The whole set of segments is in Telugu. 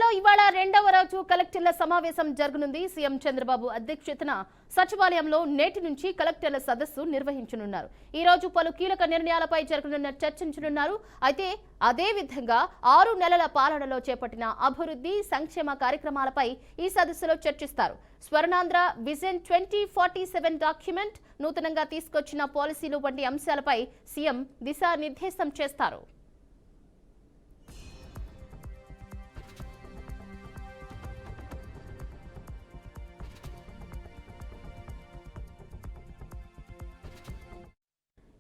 ఏపీలో ఇవాళ రెండవ రోజు కలెక్టర్ల సమావేశం జరగనుంది. సీఎం చంద్రబాబు అధ్యక్షతన సచివాలయంలో నేటి నుంచి కలెక్టర్ల సదస్సు నిర్వహించనున్నారు. ఈ రోజు పలు కీలక నిర్ణయాలపై జరగనున్న చర్చించనున్నారు. అయితే అదే విధంగా 6 నెలల పాలనలో చేపట్టిన అభివృద్ధి సంక్షేమ కార్యక్రమాలపై ఈ సదస్సులో చర్చిస్తారు. స్వర్ణాంధ్ర విజన్ 2047 డాక్యుమెంట్, నూతనంగా తీసుకొచ్చిన పాలసీలు వంటి అంశాలపై సీఎం దిశానిర్దేశం చేస్తారు.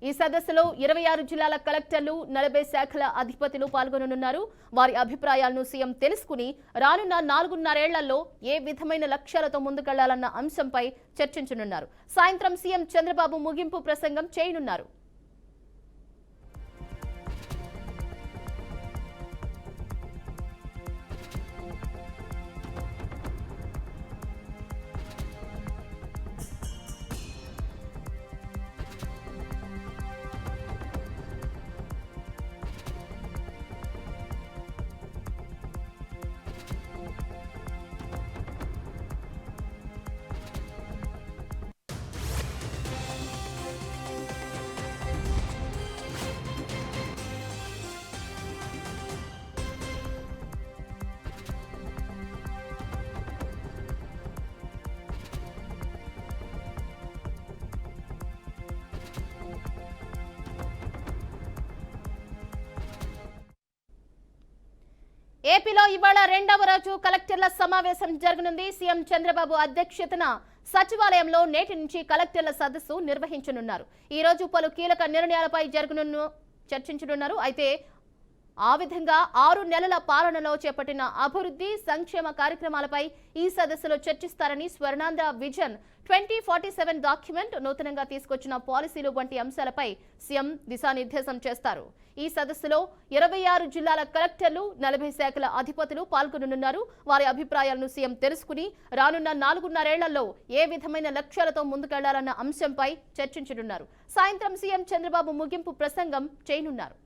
ఈ సదస్సులో 26 జిల్లాల కలెక్టర్లు, 40 శాఖల అధిపతులు పాల్గొననున్నారు. వారి అభిప్రాయాలను సీఎం తెలుసుకుని రానున్న 4.5 ఏళ్లలో ఏ విధమైన లక్ష్యాలతో ముందుకెళ్లాలన్న అంశంపై చర్చించనున్నారు. సాయంత్రం సీఎం చంద్రబాబు ముగింపు ప్రసంగం చేయనున్నారు. ఏపీలో ఇవాళ రెండవ రోజు కలెక్టర్ల సమావేశం జరగనుంది. సీఎం చంద్రబాబు అధ్యక్షతన సచివాలయంలో నేటి నుంచి కలెక్టర్ల సదస్సు నిర్వహించనున్నారు. ఈ రోజు పలు కీలక నిర్ణయాలపై చర్చించనున్నారు. అయితే ఆ విధంగా 6 నెలల పాలనలో చేపట్టిన అభివృద్ధి సంక్షేమ కార్యక్రమాలపై ఈ సదస్సులో చర్చిస్తారని స్వర్ణాంధ్ర విజన్ 2047 డాక్యుమెంట్, నూతనంగా తీసుకొచ్చిన పాలసీలు వంటి అంశాలపై సీఎం దిశానిర్దేశం చేస్తారు. ఈ సదస్సులో 26 జిల్లాల కలెక్టర్లు, 40 శాఖల అధిపతులు పాల్గొననున్నారు. వారి అభిప్రాయాలను సీఎం తెలుసుకుని రానున్న 4.5 ఏళ్లలో ఏ విధమైన లక్ష్యాలతో ముందుకెళ్లాలన్న అంశంపై చర్చించనున్నారు. సాయంత్రం సీఎం చంద్రబాబు ముగింపు ప్రసంగం చేయనున్నారు.